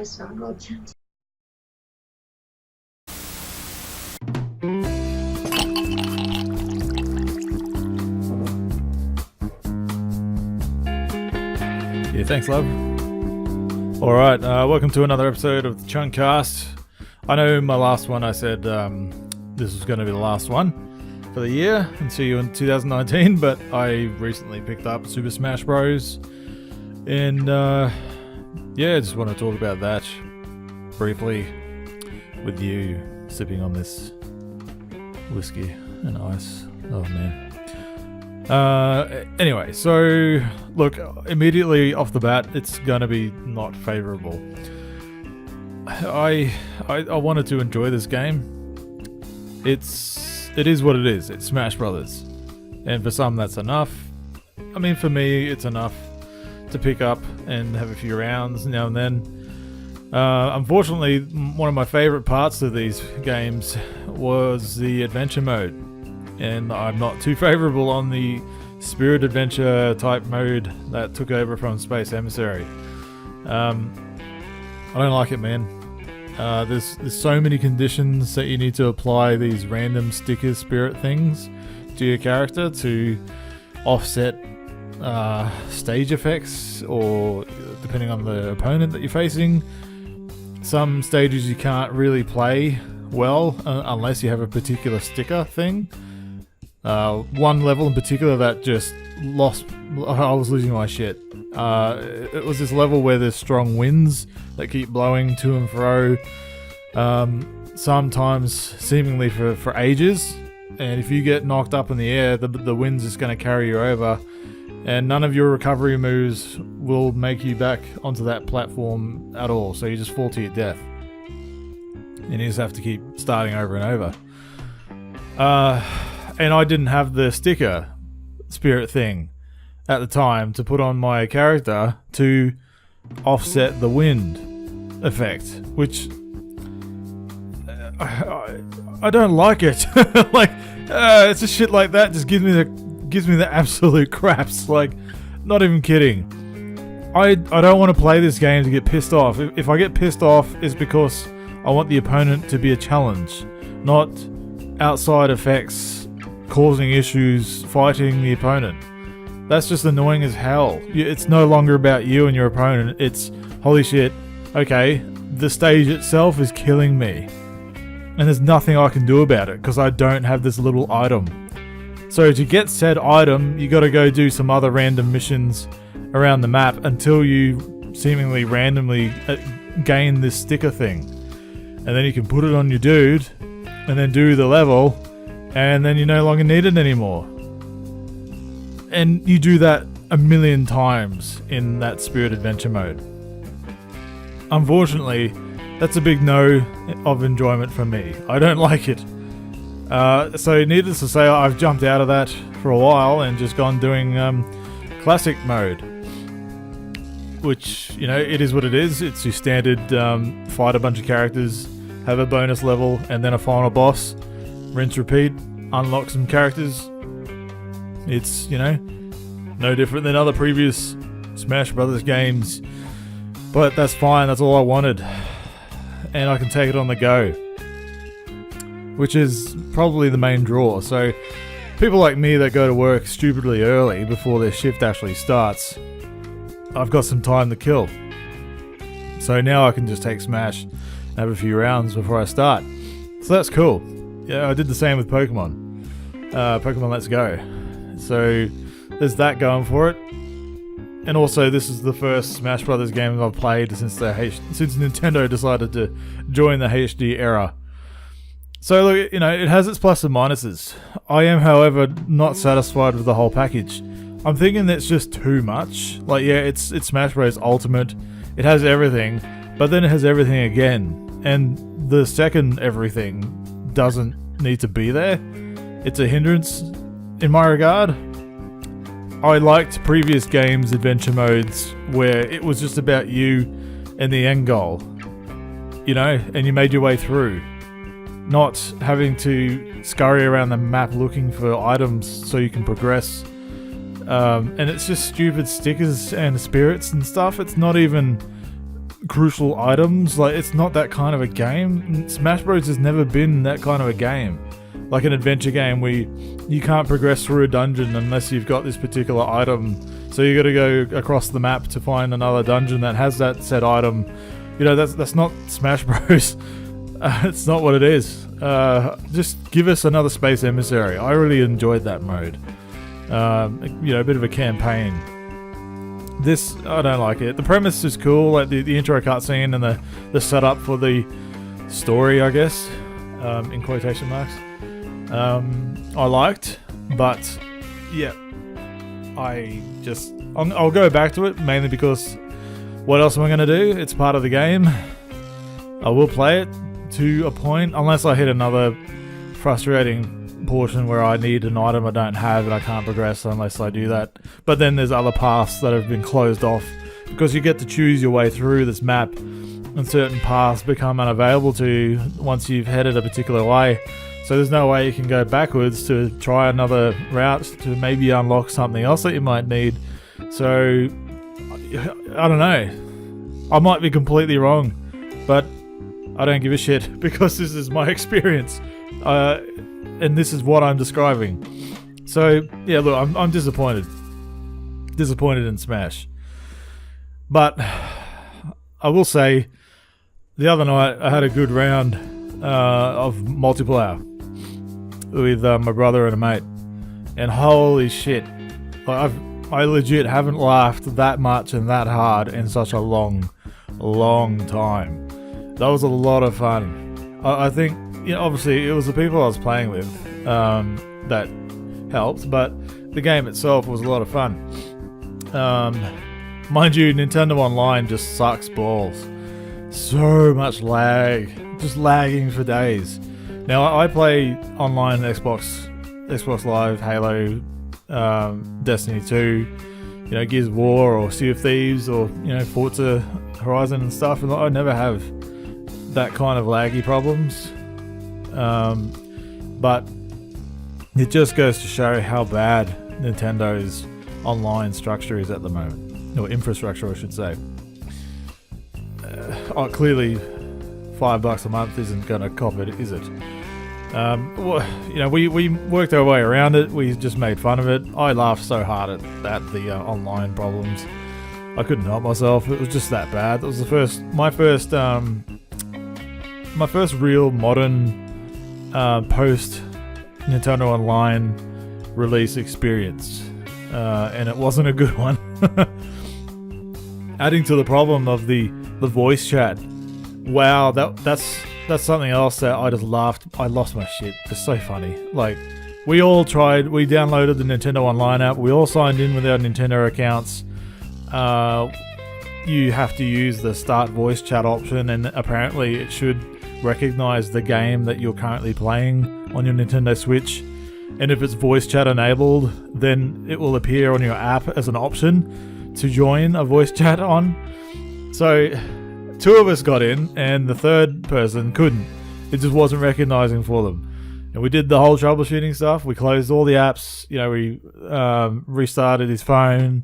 a song called Chunty. Yeah, thanks, love. Alright, welcome to another episode of the CHUNTCAST. I know my last one I said this was going to be the last one for the year and see you in 2019, but I recently picked up Super Smash Bros. And yeah, I just want to talk about that briefly with you, sipping on this whiskey and ice. Oh man. Anyway, so look, immediately off the bat, it's gonna be not favourable. I wanted to enjoy this game. It is what it is. It's Smash Brothers, and for some that's enough. I mean, for me, it's enough to pick up and have a few rounds now and then. Unfortunately, one of my favourite parts of these games was the adventure mode. And I'm not too favourable on the Spirit Adventure type mode that took over from Space Emissary. I don't like it, man. There's so many conditions that you need to apply these random sticker spirit things to your character to offset stage effects, or depending on the opponent that you're facing. Some stages you can't really play well unless you have a particular sticker thing. One level in particular that just I was losing my shit. It was this level where there's strong winds that keep blowing to and fro, sometimes seemingly for ages, and if you get knocked up in the air, the wind's just going to carry you over, and none of your recovery moves will make you back onto that platform at all, so you just fall to your death. And you just have to keep starting over and over. And I didn't have the sticker spirit thing at the time to put on my character to offset the wind effect, which I don't like it. Like, it's a shit like that just gives me the absolute craps. Like, not even kidding. I don't want to play this game to get pissed off. If I get pissed off, it's because I want the opponent to be a challenge, not outside effects causing issues fighting the opponent. That's just annoying as hell. It's no longer about you and your opponent. It's, holy shit, okay, the stage itself is killing me, and there's nothing I can do about it because I don't have this little item. So to get said item, you gotta go do some other random missions around the map until you seemingly randomly gain this sticker thing, and then you can put it on your dude and then do the level, and then you no longer need it anymore. And you do that a million times in that Spirit Adventure mode. Unfortunately, that's a big no of enjoyment for me. I don't like it. So needless to say, I've jumped out of that for a while and just gone doing classic mode. Which, you know, it is what it is. It's your standard fight a bunch of characters, have a bonus level, and then a final boss. Rinse, repeat, unlock some characters. It's, you know, no different than other previous Smash Brothers games. But that's fine, that's all I wanted. And I can take it on the go, which is probably the main draw. So people like me that go to work stupidly early before their shift actually starts, I've got some time to kill. So now I can just take Smash and have a few rounds before I start. So that's cool. Yeah, I did the same with Pokemon. Pokemon Let's Go. So there's that going for it. And also, this is the first Smash Brothers game I've played since Nintendo decided to join the HD era. So look, you know, it has its plus and minuses. I am, however, not satisfied with the whole package. I'm thinking that's just too much. Like, yeah, it's Smash Bros. Ultimate. It has everything, but then it has everything again. And the second everything doesn't need to be there. It's a hindrance in my regard. I liked previous games' adventure modes where it was just about you and the end goal, you know, and you made your way through, not having to scurry around the map looking for items so you can progress. And it's just stupid stickers and spirits and stuff. It's not even crucial items. Like, it's not that kind of a game. Smash Bros has never been that kind of a game. Like an adventure game where you can't progress through a dungeon unless you've got this particular item. So you got to go across the map to find another dungeon that has that said item. You know, that's not Smash Bros. It's not what it is. Just give us another Space Emissary. I really enjoyed that mode. You know, a bit of a campaign. This, I don't like it. The premise is cool, like the intro cutscene and the setup for the story, I guess, in quotation marks. I liked, but yeah, I'll go back to it mainly because what else am I going to do? It's part of the game. I will play it to a point, unless I hit another frustrating portion where I need an item I don't have and I can't progress unless I do that. But then there's other paths that have been closed off because you get to choose your way through this map, and certain paths become unavailable to you once you've headed a particular way. So there's no way you can go backwards to try another route to maybe unlock something else that you might need. So I don't know. I might be completely wrong, but I don't give a shit because this is my experience. And this is what I'm describing. So yeah, look, I'm disappointed. Disappointed in Smash. But I will say, the other night I had a good round of multiplayer with my brother and a mate, and holy shit, like I legit haven't laughed that much and that hard in such a long time. That was a lot of fun. I think, you know, obviously it was the people I was playing with that helped, but the game itself was a lot of fun. Mind you, Nintendo Online just sucks balls. So much lag, just lagging for days. Now I play online Xbox Live, Halo, Destiny 2, you know, Gears of War or Sea of Thieves or, you know, Forza Horizon and stuff, and I never have that kind of laggy problems. But it just goes to show how bad Nintendo's online structure is at the moment, or infrastructure I should say. Clearly $5 a month isn't going to cop it, is it? Well, you know, we worked our way around it. We just made fun of it. I laughed so hard at the online problems. I couldn't help myself. It was just that bad. It was my first real modern post Nintendo Online release experience, and it wasn't a good one. Adding to the problem of the voice chat. Wow, that's something else that I just laughed. I lost my shit. It's so funny. Like, we all tried. We downloaded the Nintendo Online app. We all signed in with our Nintendo accounts. You have to use the start voice chat option, and apparently it should recognize the game that you're currently playing on your Nintendo Switch. And if it's voice chat enabled, then it will appear on your app as an option to join a voice chat on. So 2 of us got in, and the third person couldn't. It just wasn't recognizing for them. And we did the whole troubleshooting stuff. We closed all the apps. You know, we restarted his phone,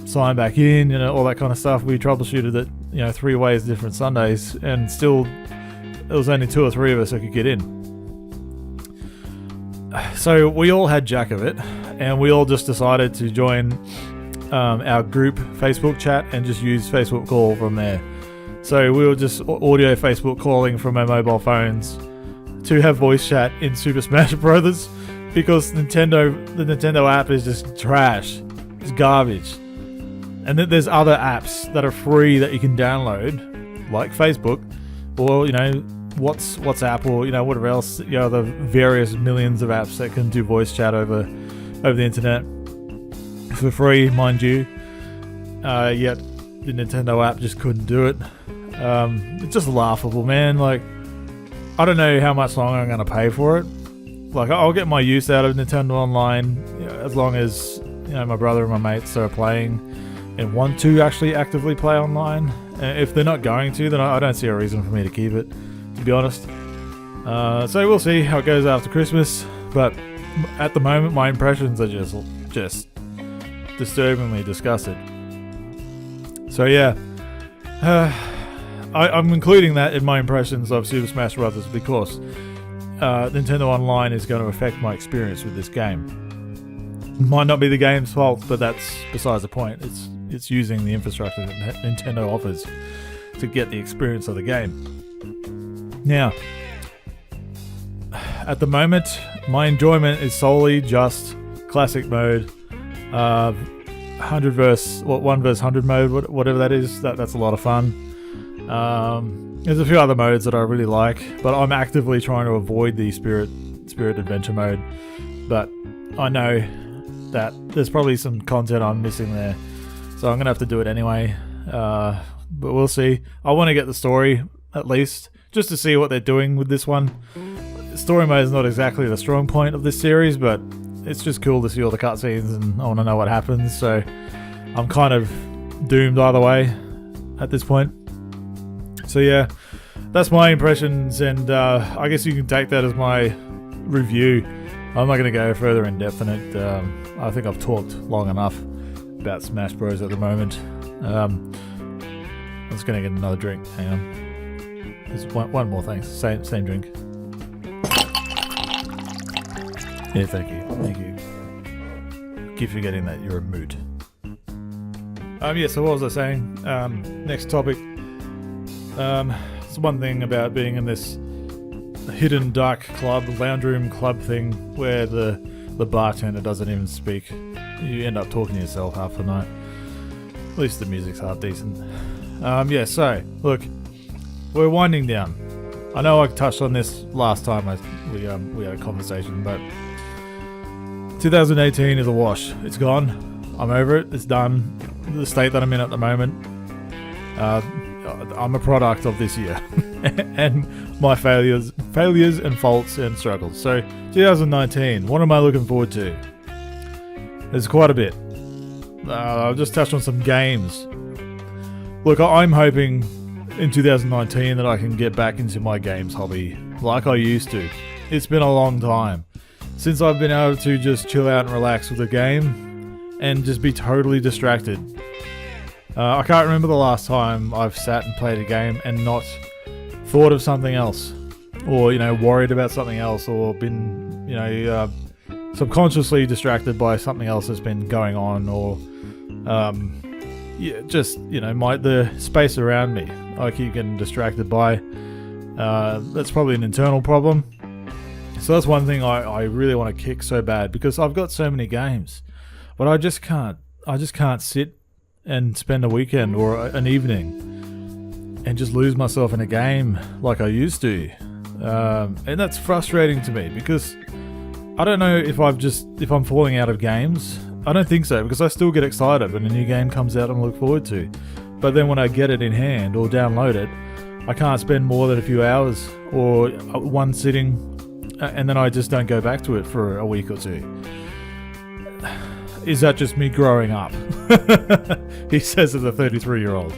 signed back in, you know, all that kind of stuff. We troubleshooted it, you know, 3 ways, different Sundays, and still, there was only 2 or 3 of us that could get in. So we all had jack of it, and we all just decided to join our group Facebook chat and just use Facebook call from there. So we were just audio Facebook calling from our mobile phones to have voice chat in Super Smash Brothers, because the Nintendo app is just trash. It's garbage. And then there's other apps that are free that you can download, like Facebook, or, you know, WhatsApp, or, you know, whatever else, you know, the various millions of apps that can do voice chat over the internet for free, mind you. Yet the Nintendo app just couldn't do it. It's just laughable, man. Like, I don't know how much longer I'm going to pay for it. Like, I'll get my use out of Nintendo Online, you know, as long as, you know, my brother and my mates are playing and want to actually actively play online. If they're not going to, then I don't see a reason for me to keep it, to be honest. So we'll see how it goes after Christmas. But at the moment, my impressions are just disturbingly disgusted. So yeah, I'm including that in my impressions of Super Smash Bros. Because Nintendo Online is going to affect my experience with this game. Might not be the game's fault, but that's besides the point. It's using the infrastructure that Nintendo offers to get the experience of the game. Now, at the moment, my enjoyment is solely just classic mode, 100 versus 100 mode, whatever that is. That's a lot of fun. There's a few other modes that I really like, but I'm actively trying to avoid the Spirit Adventure mode. But I know that there's probably some content I'm missing there, so I'm gonna have to do it anyway. But we'll see. I want to get the story at least, just to see what they're doing with this one. Story mode is not exactly the strong point of this series, but it's just cool to see all the cutscenes, and I want to know what happens. So I'm kind of doomed either way at this point. So yeah, that's my impressions, and I guess you can take that as my review. I'm not going to go further in depth in it. I think I've talked long enough about Smash Bros at the moment. I'm just going to get another drink. Hang on. There's one more thing. Same drink. Yeah, thank you. Keep forgetting that you're a moot. Yeah, so what was I saying? Next topic. It's one thing about being in this hidden dark club, lounge room club thing, where the bartender doesn't even speak. You end up talking to yourself half the night. At least the music's half decent. Yeah, so, look, we're winding down. I know I touched on this last time we had a conversation, but 2018 is a wash. It's gone. I'm over it. It's done. The state that I'm in at the moment. I'm a product of this year and my failures and faults and struggles. So 2019, what am I looking forward to? There's quite a bit. I'll just touch on some games. Look, I'm hoping in 2019 that I can get back into my games hobby like I used to. It's been a long time since I've been able to just chill out and relax with a game and just be totally distracted. I can't remember the last time I've sat and played a game and not thought of something else, or worried about something else, or been subconsciously distracted by something else that's been going on, or the space around me I keep getting distracted by. That's probably an internal problem. So that's one thing I really want to kick so bad, because I've got so many games, but I just can't sit and spend a weekend or an evening and just lose myself in a game like I used to. And that's frustrating to me, because I don't know if I'm falling out of games. I don't think so, because I still get excited when a new game comes out and look forward to. But then when I get it in hand or download it, I can't spend more than a few hours or one sitting, and then I just don't go back to it for a week or two. Is that just me growing up? He says as a 33-year-old.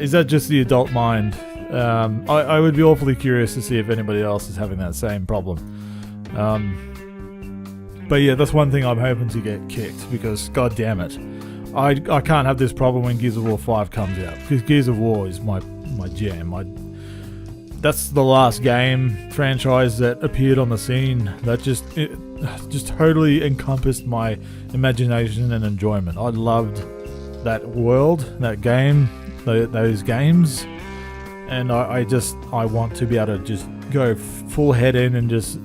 Is that just the adult mind? I would be awfully curious to see if anybody else is having that same problem. But yeah, that's one thing I'm hoping to get kicked, because god damn it, I can't have this problem when Gears of War 5 comes out, because Gears of War is my jam. That's the last game franchise that appeared on the scene that just totally encompassed my imagination and enjoyment. I loved that world, that game, those games, and I want to be able to just go full head in and just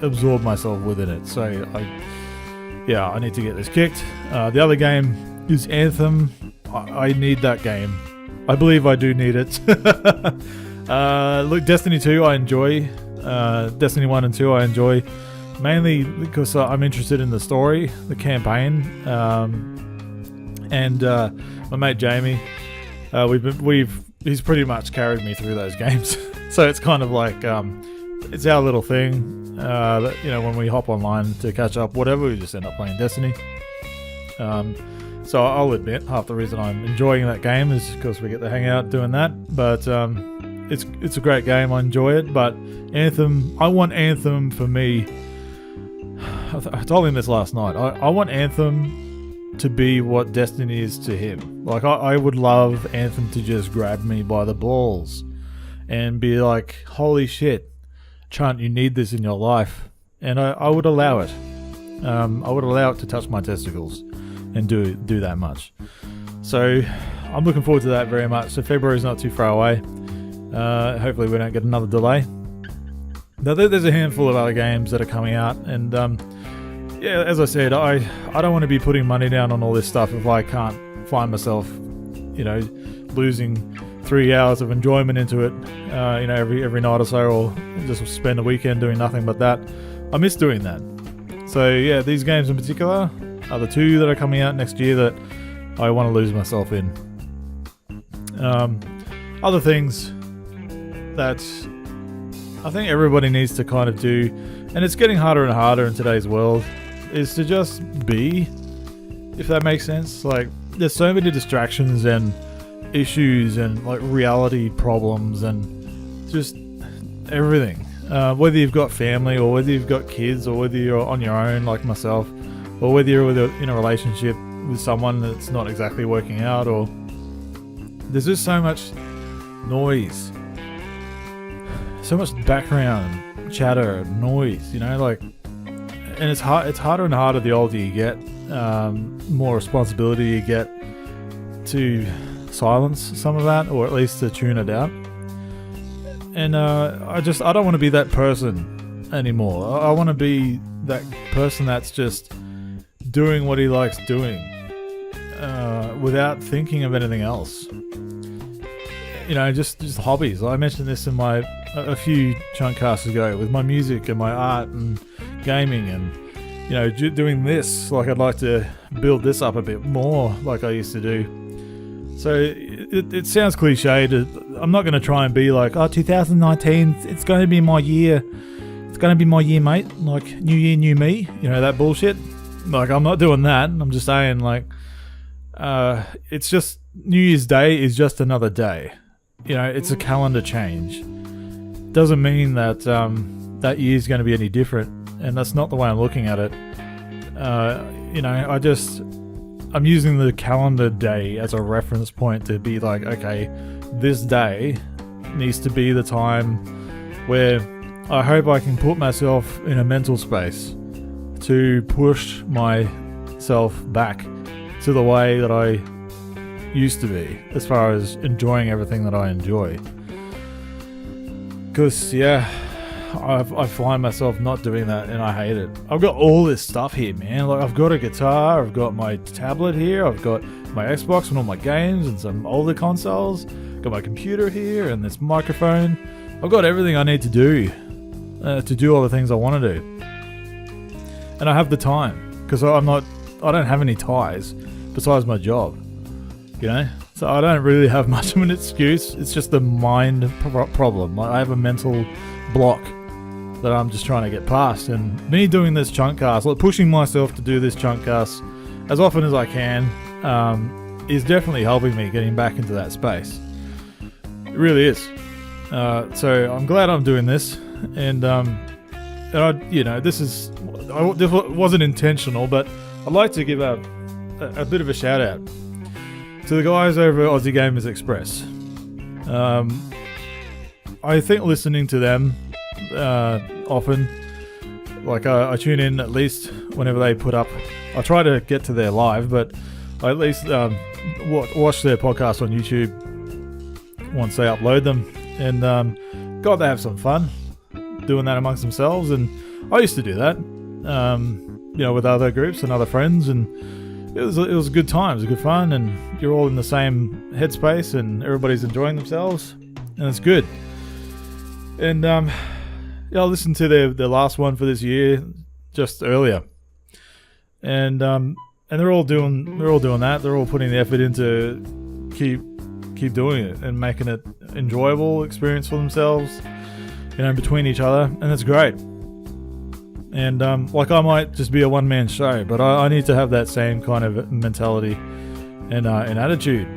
absorb myself within it. So I need to get this kicked. The other game is Anthem. I need that game. I believe I do need it. Look, Destiny 2 I enjoy. Destiny 1 and 2 I enjoy, mainly because I'm interested in the story, the campaign, and my mate Jamie, he's pretty much carried me through those games. So it's kind of like it's our little thing. That, when we hop online to catch up, whatever, we just end up playing Destiny. So I'll admit, half the reason I'm enjoying that game is because we get to hang out doing that. But it's a great game. I enjoy it. But Anthem, I want Anthem for me. I told him this last night. I want Anthem to be what Destiny is to him. Like, I would love Anthem to just grab me by the balls and be like, holy shit, Chunt, you need this in your life. And I would allow it. I would allow it to touch my testicles and do that much. So I'm looking forward to that very much. So February's not too far away. Hopefully we don't get another delay. Now there's a handful of other games that are coming out, and yeah, as I said, I don't want to be putting money down on all this stuff if I can't find myself, losing 3 hours of enjoyment into it, every night or so, or just spend a weekend doing nothing but that. I miss doing that. So yeah, these games in particular are the two that are coming out next year that I want to lose myself in. Other things that I think everybody needs to kind of do, and it's getting harder and harder in today's world, is to just be, if that makes sense. Like, there's so many distractions and issues and like reality problems and just everything. Whether you've got family or whether you've got kids or whether you're on your own like myself, or whether you're in a relationship with someone that's not exactly working out, or there's just so much noise, so much background chatter, noise, and it's harder and harder the older you get, more responsibility you get to silence some of that, or at least to tune it out. And I don't want to be that person anymore. I want to be that person that's just doing what he likes doing, without thinking of anything else. Just hobbies. I mentioned this in a few CHUNTCASTs ago with my music and my art and gaming, and doing this. Like, I'd like to build this up a bit more like I used to do. So it sounds cliched. I'm not going to try and be like, 2019, it's going to be my year. It's going to be my year, mate. Like, new year, new me. That bullshit. Like, I'm not doing that. I'm just saying, like, it's just New Year's Day is just another day. It's a calendar change. Doesn't mean that that year's going to be any different, and that's not the way I'm looking at it. I'm using the calendar day as a reference point to be like, okay, this day needs to be the time where I hope I can put myself in a mental space to push myself back to the way that I used to be, as far as enjoying everything that I enjoy. Because, I find myself not doing that, and I hate it. I've got all this stuff here, man. Like, I've got a guitar, I've got my tablet here, I've got my Xbox and all my games and some older consoles, got my computer here and this microphone. I've got everything I need to do all the things I want to do. And I have the time, because I don't have any ties besides my job, So I don't really have much of an excuse. It's just a mind problem. Like, I have a mental block that I'm just trying to get past, and me doing this CHUNTCAST, like pushing myself to do this CHUNTCAST as often as I can, is definitely helping me getting back into that space. It really is. So I'm glad I'm doing this, and this wasn't intentional, but I'd like to give a bit of a shout out to the guys over at Aussie Gamers Express. I think listening to them often, like I tune in at least whenever they put up. I try to get to their live, but I at least watch their podcast on YouTube once they upload them. And God, they have some fun doing that amongst themselves. And I used to do that, with other groups and other friends, and it was a good time. It was good fun, and you're all in the same headspace, and everybody's enjoying themselves, and it's good. And I listened to their last one for this year just earlier, and they're all doing that. They're all putting the effort into keep doing it and making it enjoyable experience for themselves, between each other, and it's great. And I might just be a one-man show, but I need to have that same kind of mentality and attitude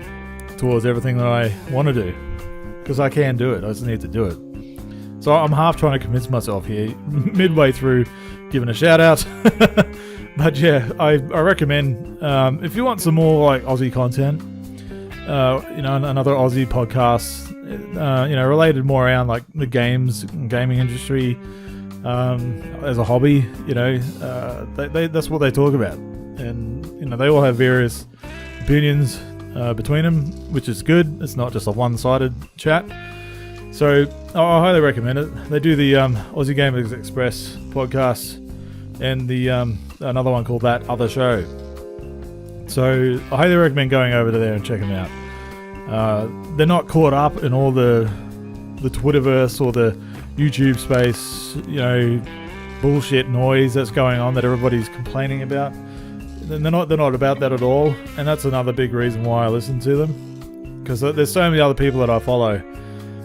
towards everything that I want to do, because I can do it. I just need to do it. So I'm half trying to convince myself here, midway through giving a shout out, But yeah, I recommend if you want some more like Aussie content, another Aussie podcast, related more around like the gaming industry as a hobby. That's what they talk about, and they all have various opinions between them, which is good. It's not just a one-sided chat. So I highly recommend it. They do the Aussie Gamers Express podcast and the another one called That Other Show. So I highly recommend going over to there and checking them out. They're not caught up in all the Twitterverse or the YouTube space, bullshit noise that's going on that everybody's complaining about. They're not about that at all, and that's another big reason why I listen to them, because there's so many other people that I follow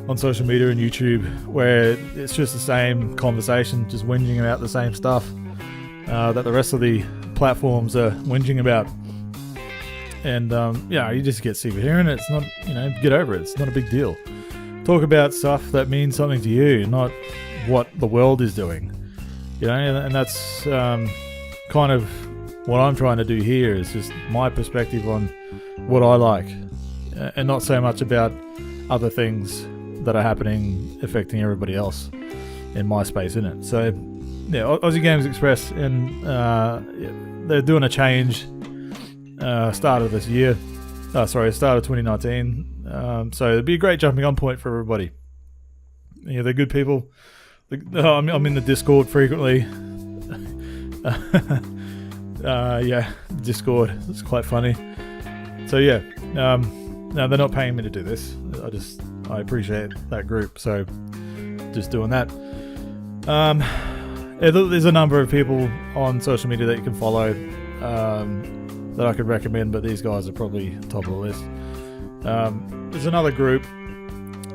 on social media and YouTube where it's just the same conversation, just whinging about the same stuff that the rest of the platforms are whinging about. And you just get sick of hearing it. It's not, get over it. It's not a big deal. Talk about stuff that means something to you, not what the world is doing. And that's kind of what I'm trying to do here, is just my perspective on what I like, and not so much about other things that are happening affecting everybody else in my space, innit? So yeah, Aussie Gamers Express, and they're doing a change start of 2019. So it'd be a great jumping on point for everybody. Yeah, they're good people. I'm in the Discord frequently. Discord. It's quite funny. So yeah, no, they're not paying me to do this. I appreciate that group, so just doing that. There's a number of people on social media that you can follow that I could recommend, but these guys are probably top of the list. There's another group,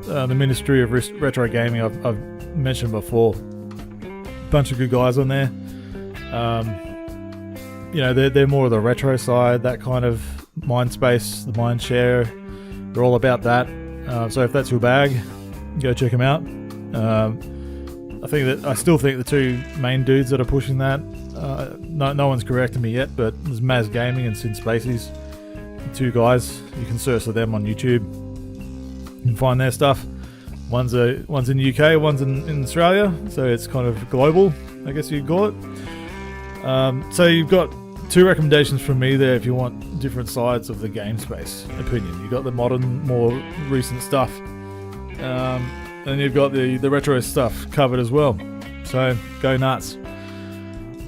the Ministry of Retro Gaming, I've mentioned before. Bunch of good guys on there. They're more of the retro side, that kind of mind space, the mind share. They're all about that. So if that's your bag, go check them out. I still think the two main dudes that are pushing that, no one's corrected me yet, but there's Maz Gaming and Spacies. Two guys, you can search for them on YouTube and find their stuff. One's in the UK, one's in Australia, so it's kind of global, I guess you'd call it. So you've got two recommendations from me there if you want different sides of the game space opinion. You've got the modern, more recent stuff, and you've got the retro stuff covered as well. So go nuts.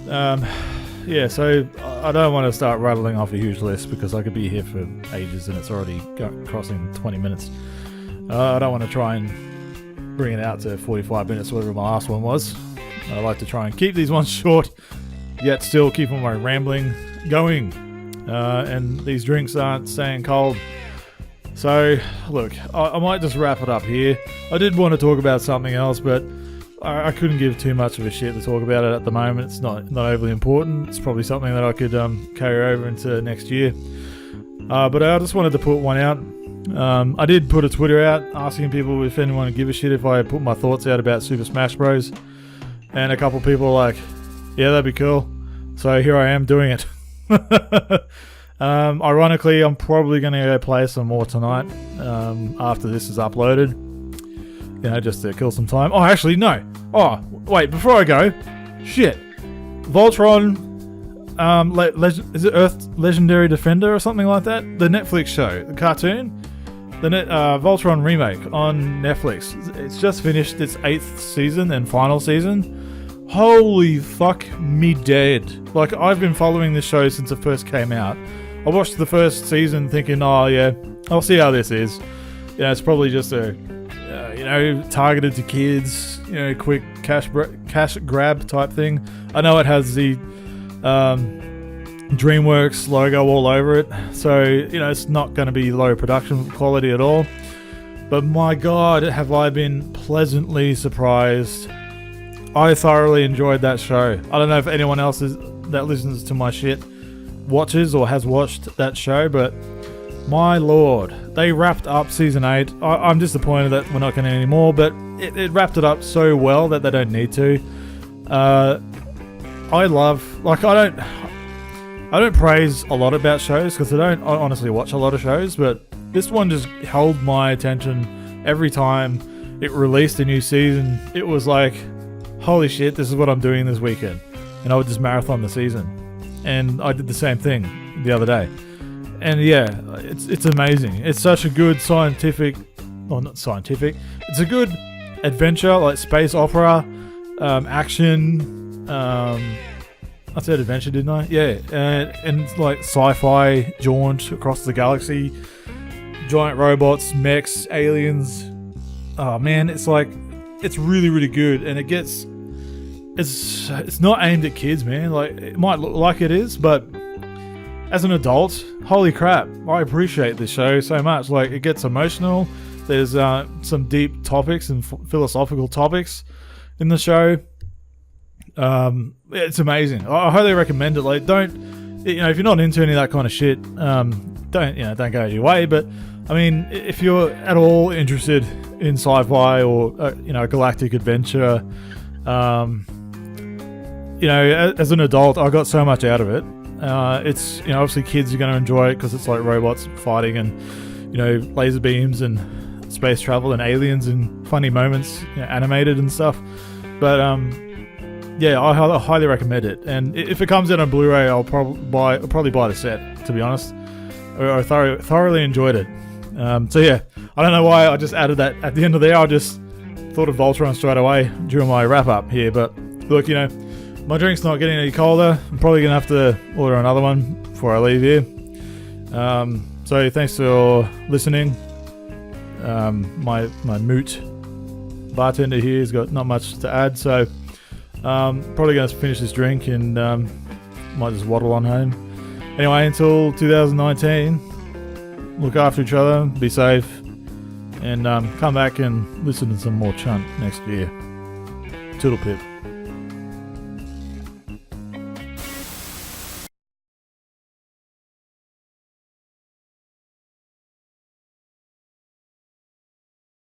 So I don't want to start rattling off a huge list because I could be here for ages and it's already crossing 20 minutes. I don't want to try and bring it out to 45 minutes, whatever my last one was. I like to try and keep these ones short, yet still keep all my rambling going. And these drinks aren't staying cold. So, look, I might just wrap it up here. I did want to talk about something else, but I couldn't give too much of a shit to talk about it at the moment. It's not overly important. It's probably something that I could carry over into next year. But I just wanted to put one out. I did put a Twitter out asking people if anyone would give a shit if I put my thoughts out about Super Smash Bros. And a couple of people were like, yeah, that'd be cool. So here I am doing it. Ironically, I'm probably going to go play some more tonight after this is uploaded. Just to kill some time. Oh, actually, no. Oh, wait, before I go, shit. Voltron, is it Earth Legendary Defender or something like that? The Netflix show, the cartoon. The Voltron remake on Netflix. It's just finished its 8th season and final season. Holy fuck me dead. Like, I've been following this show since it first came out. I watched the first season thinking, oh yeah, I'll see how this is. It's probably just a targeted to kids, quick cash grab type thing. I know it has the Dreamworks logo all over it, so it's not going to be low production quality at all. But my god, have I been pleasantly surprised. I thoroughly enjoyed that show. I don't know if anyone else that listens to my shit watches or has watched that show, but my lord, they wrapped up season 8. I'm disappointed that we're not getting any more, but it wrapped it up so well that they don't need to. I don't praise a lot about shows because I honestly watch a lot of shows, but this one just held my attention every time it released a new season. It was like, holy shit, this is what I'm doing this weekend. And I would just marathon the season. And I did the same thing the other day. And yeah, it's amazing. It's such a good scientific, well, not scientific, it's a good adventure, like space opera, action, I said adventure, didn't I? Yeah, and it's like sci-fi jaunt across the galaxy, giant robots, mechs, aliens. Oh man, it's like, it's really, really good, and it's not aimed at kids, man. Like, it might look like it is, but as an adult, holy crap, I appreciate this show so much. Like, it gets emotional. There's some deep topics and philosophical topics in the show. It's amazing. I highly recommend it. Like, don't, if you're not into any of that kind of shit, don't go out of your way. But I mean, if you're at all interested in sci-fi or galactic adventure, as an adult, I got so much out of it. It's obviously kids are going to enjoy it because it's like robots fighting and laser beams and space travel and aliens and funny moments, animated and stuff. But yeah, I highly recommend it. And if it comes out on Blu-ray, I'll probably buy the set, to be honest. I thoroughly enjoyed it. So yeah, I don't know why I just added that at the end of there. I just thought of Voltron straight away during my wrap-up here. But look, my drink's not getting any colder. I'm probably going to have to order another one before I leave here. So thanks for listening. My moot bartender here has got not much to add, so probably going to finish this drink and might just waddle on home. Anyway, until 2019, look after each other, be safe, and come back and listen to some more Chunt next year. Toodle pip.